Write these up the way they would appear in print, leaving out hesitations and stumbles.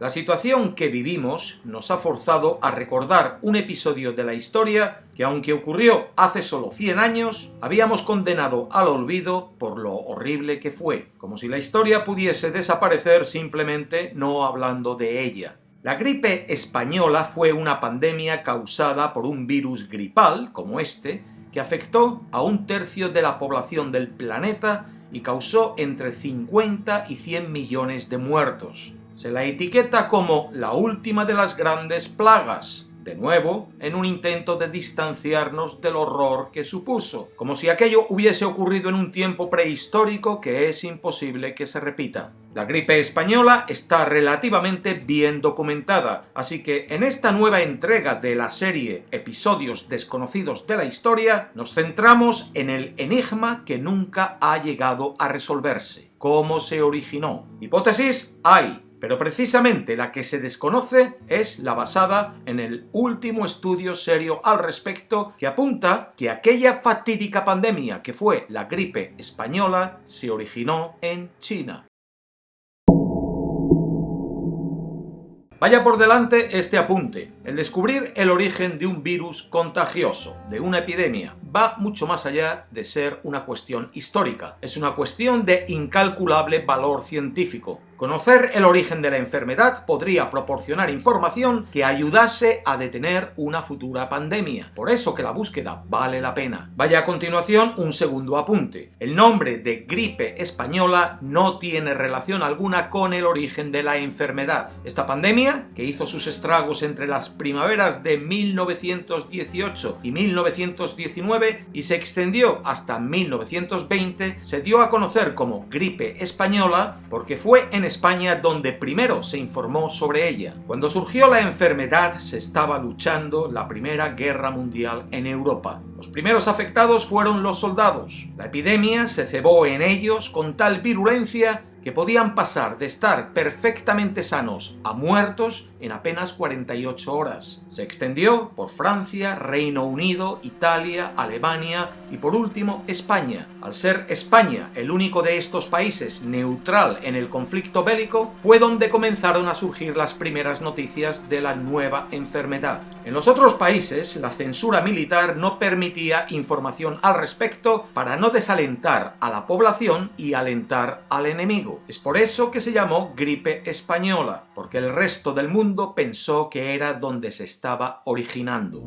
La situación que vivimos nos ha forzado a recordar un episodio de la historia que, aunque ocurrió hace solo 100 años, habíamos condenado al olvido por lo horrible que fue, como si la historia pudiese desaparecer simplemente no hablando de ella. La gripe española fue una pandemia causada por un virus gripal, como este, que afectó a 1/3 de la población del planeta y causó entre 50 y 100 millones de muertos. Se la etiqueta como la última de las grandes plagas, de nuevo, en un intento de distanciarnos del horror que supuso, como si aquello hubiese ocurrido en un tiempo prehistórico que es imposible que se repita. La gripe española está relativamente bien documentada, así que en esta nueva entrega de la serie Episodios desconocidos de la historia, nos centramos en el enigma que nunca ha llegado a resolverse: ¿cómo se originó? Hipótesis hay, pero precisamente la que se desconoce es la basada en el último estudio serio al respecto, que apunta que aquella fatídica pandemia que fue la gripe española se originó en China. Vaya por delante este apunte. El descubrir el origen de un virus contagioso, de una epidemia, va mucho más allá de ser una cuestión histórica. Es una cuestión de incalculable valor científico. Conocer el origen de la enfermedad podría proporcionar información que ayudase a detener una futura pandemia. Por eso que la búsqueda vale la pena. Vaya a continuación un segundo apunte. El nombre de gripe española no tiene relación alguna con el origen de la enfermedad. Esta pandemia, que hizo sus estragos entre las primaveras de 1918 y 1919 y se extendió hasta 1920, se dio a conocer como gripe española porque fue en España donde primero se informó sobre ella. Cuando surgió la enfermedad se estaba luchando la Primera Guerra Mundial en Europa. Los primeros afectados fueron los soldados. La epidemia se cebó en ellos con tal virulencia que podían pasar de estar perfectamente sanos a muertos en apenas 48 horas. Se extendió por Francia, Reino Unido, Italia, Alemania y por último España. Al ser España el único de estos países neutral en el conflicto bélico, fue donde comenzaron a surgir las primeras noticias de la nueva enfermedad. En los otros países, la censura militar no permitía información al respecto para no desalentar a la población y alentar al enemigo. Es por eso que se llamó gripe española, porque el resto del mundo pensó que era donde se estaba originando.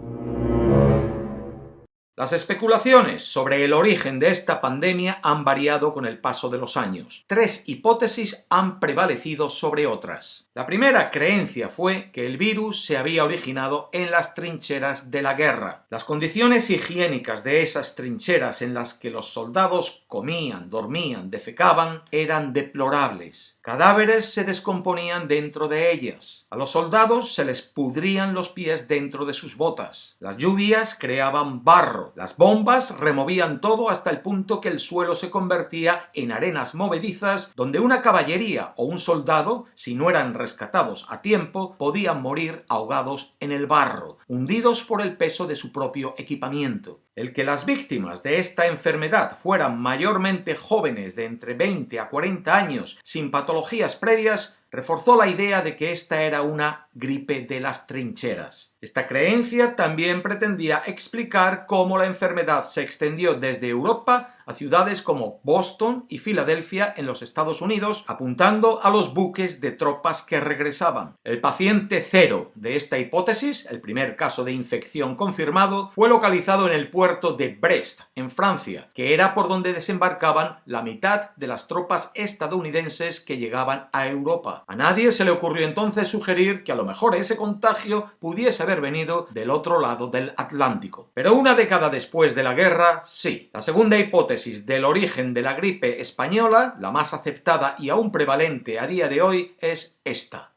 Las especulaciones sobre el origen de esta pandemia han variado con el paso de los años. 3 hipótesis han prevalecido sobre otras. La primera creencia fue que el virus se había originado en las trincheras de la guerra. Las condiciones higiénicas de esas trincheras en las que los soldados comían, dormían, defecaban, eran deplorables. Cadáveres se descomponían dentro de ellas. A los soldados se les pudrían los pies dentro de sus botas. Las lluvias creaban barro. Las bombas removían todo hasta el punto que el suelo se convertía en arenas movedizas donde una caballería o un soldado, si no eran rescatados a tiempo, podían morir ahogados en el barro, hundidos por el peso de su propio equipamiento. El que las víctimas de esta enfermedad fueran mayormente jóvenes de entre 20 a 40 años sin patologías previas reforzó la idea de que esta era una gripe de las trincheras. Esta creencia también pretendía explicar cómo la enfermedad se extendió desde Europa a ciudades como Boston y Filadelfia en los Estados Unidos, apuntando a los buques de tropas que regresaban. El paciente cero de esta hipótesis, el primer caso de infección confirmado, fue localizado en el puerto de Brest, en Francia, que era por donde desembarcaban la mitad de las tropas estadounidenses que llegaban a Europa. A nadie se le ocurrió entonces sugerir que a lo mejor ese contagio pudiese haber venido del otro lado del Atlántico. Pero una década después de la guerra, sí. La segunda hipótesis del origen de la gripe española, la más aceptada y aún prevalente a día de hoy, es esta.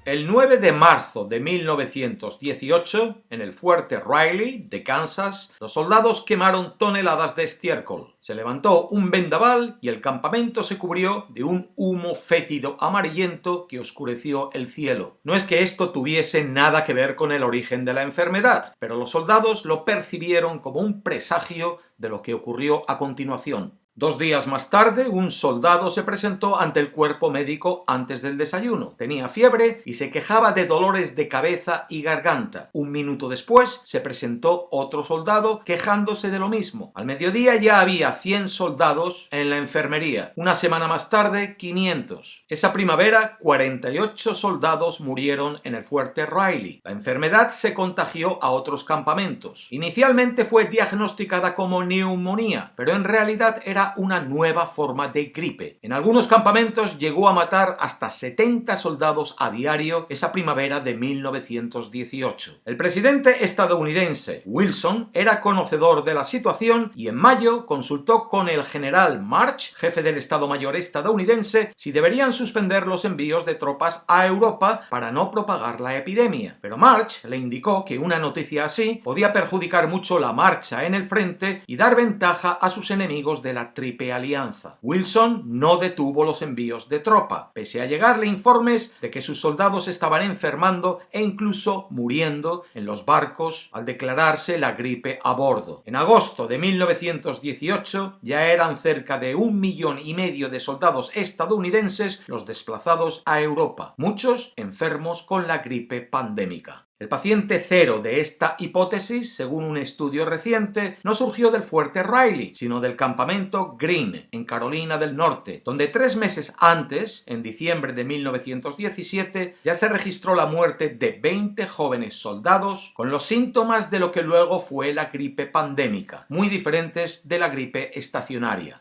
El 9 de marzo de 1918, en el fuerte Riley de Kansas, los soldados quemaron toneladas de estiércol. Se levantó un vendaval y el campamento se cubrió de un humo fétido amarillento que oscureció el cielo. No es que esto tuviese nada que ver con el origen de la enfermedad, pero los soldados lo percibieron como un presagio de lo que ocurrió a continuación. 2 días más tarde, un soldado se presentó ante el cuerpo médico antes del desayuno. Tenía fiebre y se quejaba de dolores de cabeza y garganta. Un minuto después se presentó otro soldado quejándose de lo mismo. Al mediodía ya había 100 soldados en la enfermería. Una semana más tarde, 500. Esa primavera, 48 soldados murieron en el fuerte Riley. La enfermedad se contagió a otros campamentos. Inicialmente fue diagnosticada como neumonía, pero en realidad era una nueva forma de gripe. En algunos campamentos llegó a matar hasta 70 soldados a diario esa primavera de 1918. El presidente estadounidense Wilson era conocedor de la situación y en mayo consultó con el general March, jefe del Estado Mayor estadounidense, si deberían suspender los envíos de tropas a Europa para no propagar la epidemia. Pero March le indicó que una noticia así podía perjudicar mucho la marcha en el frente y dar ventaja a sus enemigos de la Triple Alianza. Wilson no detuvo los envíos de tropa, pese a llegarle informes de que sus soldados estaban enfermando e incluso muriendo en los barcos al declararse la gripe a bordo. En agosto de 1918 ya eran cerca de 1,5 millones de soldados estadounidenses los desplazados a Europa, muchos enfermos con la gripe pandémica. El paciente cero de esta hipótesis, según un estudio reciente, no surgió del fuerte Riley, sino del campamento Greene, en Carolina del Norte, donde 3 meses antes, en diciembre de 1917, ya se registró la muerte de 20 jóvenes soldados con los síntomas de lo que luego fue la gripe pandémica, muy diferentes de la gripe estacionaria.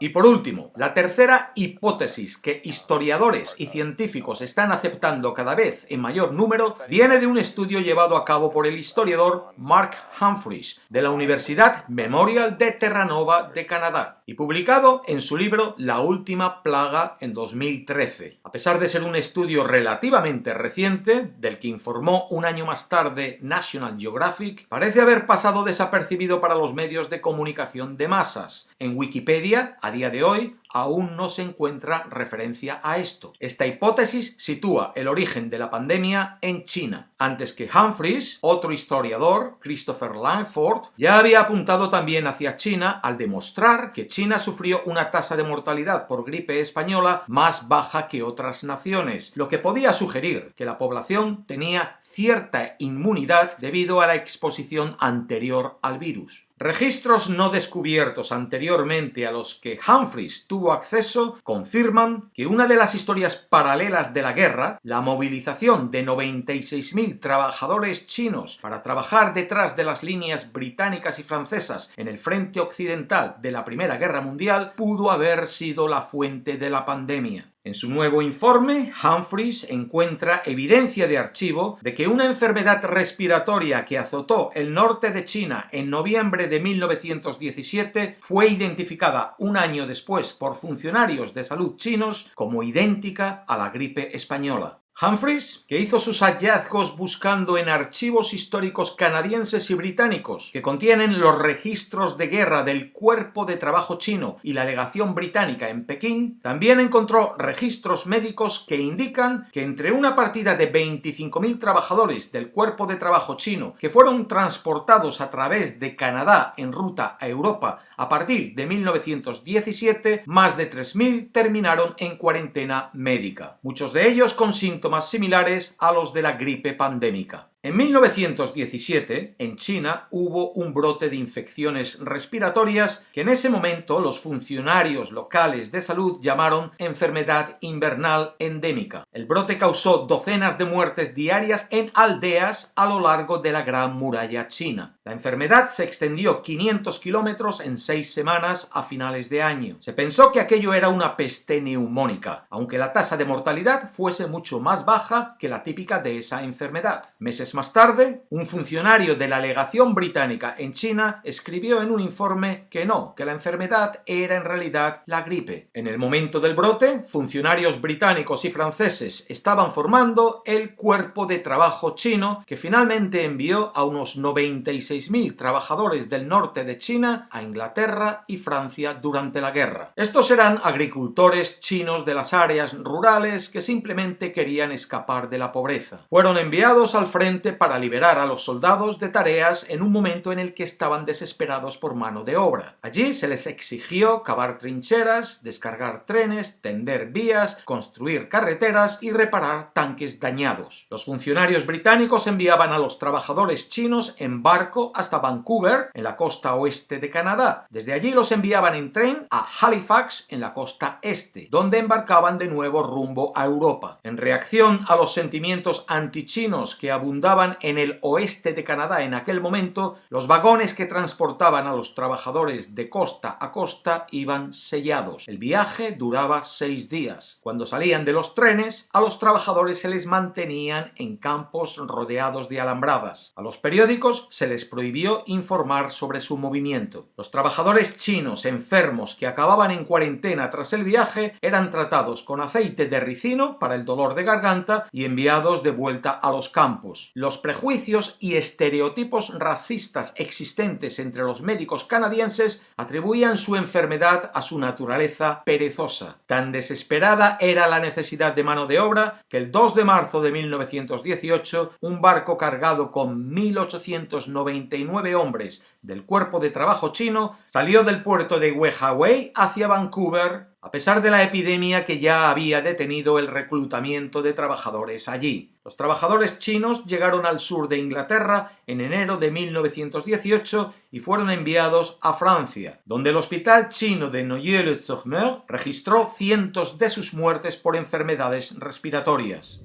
Y por último, la tercera hipótesis que historiadores y científicos están aceptando cada vez en mayor número viene de un estudio llevado a cabo por el historiador Mark Humphreys de la Universidad Memorial de Terranova de Canadá y publicado en su libro La última plaga en 2013. A pesar de ser un estudio relativamente reciente, del que informó un año más tarde National Geographic, parece haber pasado desapercibido para los medios de comunicación de masas. En Wikipedia, a día de hoy, aún no se encuentra referencia a esto. Esta hipótesis sitúa el origen de la pandemia en China. Antes que Humphreys, otro historiador, Christopher Langford, ya había apuntado también hacia China al demostrar que China sufrió una tasa de mortalidad por gripe española más baja que otras naciones, lo que podía sugerir que la población tenía cierta inmunidad debido a la exposición anterior al virus. Registros no descubiertos anteriormente a los que Humphreys tuvo acceso confirman que una de las historias paralelas de la guerra, la movilización de 96.000 trabajadores chinos para trabajar detrás de las líneas británicas y francesas en el frente occidental de la Primera Guerra Mundial, pudo haber sido la fuente de la pandemia. En su nuevo informe, Humphreys encuentra evidencia de archivo de que una enfermedad respiratoria que azotó el norte de China en noviembre de 1917 fue identificada un año después por funcionarios de salud chinos como idéntica a la gripe española. Humphreys, que hizo sus hallazgos buscando en archivos históricos canadienses y británicos que contienen los registros de guerra del Cuerpo de Trabajo chino y la legación británica en Pekín, también encontró registros médicos que indican que entre una partida de 25.000 trabajadores del Cuerpo de Trabajo chino que fueron transportados a través de Canadá en ruta a Europa a partir de 1917, más de 3.000 terminaron en cuarentena médica, muchos de ellos con síntomas similares a los de la gripe pandémica. En 1917, en China, hubo un brote de infecciones respiratorias que en ese momento los funcionarios locales de salud llamaron enfermedad invernal endémica. El brote causó docenas de muertes diarias en aldeas a lo largo de la Gran Muralla China. La enfermedad se extendió 500 kilómetros en 6 semanas a finales de año. Se pensó que aquello era una peste neumónica, aunque la tasa de mortalidad fuese mucho más baja que la típica de esa enfermedad. Meses más tarde, un funcionario de la legación británica en China escribió en un informe que no, que la enfermedad era en realidad la gripe. En el momento del brote, funcionarios británicos y franceses estaban formando el Cuerpo de Trabajo chino, que finalmente envió a unos 96.000 trabajadores del norte de China a Inglaterra y Francia durante la guerra. Estos eran agricultores chinos de las áreas rurales que simplemente querían escapar de la pobreza. Fueron enviados al frente suficiente para liberar a los soldados de tareas en un momento en el que estaban desesperados por mano de obra. Allí se les exigió cavar trincheras, descargar trenes, tender vías, construir carreteras y reparar tanques dañados. Los funcionarios británicos enviaban a los trabajadores chinos en barco hasta Vancouver, en la costa oeste de Canadá. Desde allí los enviaban en tren a Halifax, en la costa este, donde embarcaban de nuevo rumbo a Europa. En reacción a los sentimientos antichinos que abundaban en el oeste de Canadá en aquel momento, los vagones que transportaban a los trabajadores de costa a costa iban sellados. El viaje duraba 6 días. Cuando salían de los trenes, a los trabajadores se les mantenían en campos rodeados de alambradas. A los periódicos se les prohibió informar sobre su movimiento. Los trabajadores chinos enfermos que acababan en cuarentena tras el viaje eran tratados con aceite de ricino para el dolor de garganta y enviados de vuelta a los campos. Los prejuicios y estereotipos racistas existentes entre los médicos canadienses atribuían su enfermedad a su naturaleza perezosa. Tan desesperada era la necesidad de mano de obra que el 2 de marzo de 1918 un barco cargado con 1.899 hombres del cuerpo de trabajo chino salió del puerto de Wei hacia Vancouver, a pesar de la epidemia que ya había detenido el reclutamiento de trabajadores allí. Los trabajadores chinos llegaron al sur de Inglaterra en enero de 1918 y fueron enviados a Francia, donde el hospital chino de Noyelles-sur-Mer registró cientos de sus muertes por enfermedades respiratorias.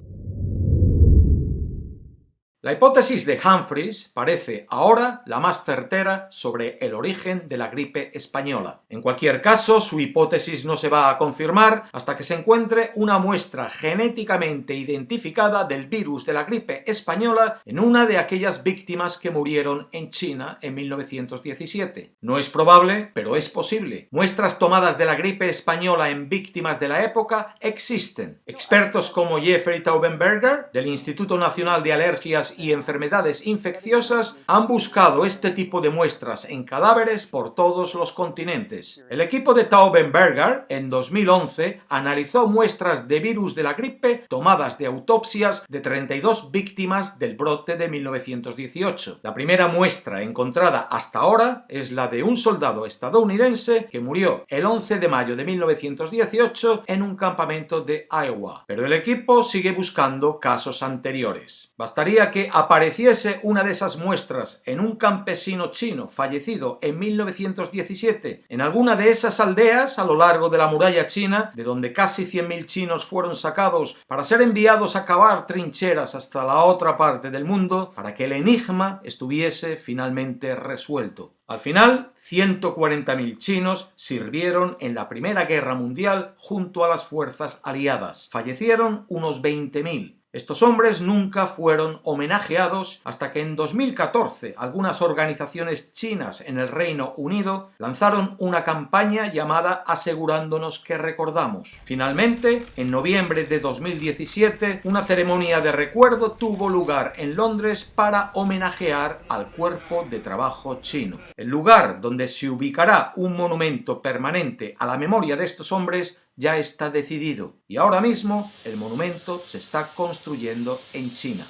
La hipótesis de Humphreys parece ahora la más certera sobre el origen de la gripe española. En cualquier caso, su hipótesis no se va a confirmar hasta que se encuentre una muestra genéticamente identificada del virus de la gripe española en una de aquellas víctimas que murieron en China en 1917. No es probable, pero es posible. Muestras tomadas de la gripe española en víctimas de la época existen. Expertos como Jeffrey Taubenberger, del Instituto Nacional de Alergias y Enfermedades Infecciosas, han buscado este tipo de muestras en cadáveres por todos los continentes. El equipo de Taubenberger, en 2011, analizó muestras de virus de la gripe tomadas de autopsias de 32 víctimas del brote de 1918. La primera muestra encontrada hasta ahora es la de un soldado estadounidense que murió el 11 de mayo de 1918 en un campamento de Iowa. Pero el equipo sigue buscando casos anteriores. Bastaría que apareciese una de esas muestras en un campesino chino fallecido en 1917 en alguna de esas aldeas a lo largo de la muralla china, de donde casi 100.000 chinos fueron sacados para ser enviados a cavar trincheras hasta la otra parte del mundo, para que el enigma estuviese finalmente resuelto. Al final, 140.000 chinos sirvieron en la Primera Guerra Mundial junto a las fuerzas aliadas. Fallecieron unos 20.000. Estos hombres nunca fueron homenajeados hasta que en 2014 algunas organizaciones chinas en el Reino Unido lanzaron una campaña llamada Asegurándonos que recordamos. Finalmente, en noviembre de 2017, una ceremonia de recuerdo tuvo lugar en Londres para homenajear al cuerpo de trabajo chino. El lugar donde se ubicará un monumento permanente a la memoria de estos hombres ya está decidido y ahora mismo el monumento se está construyendo en China.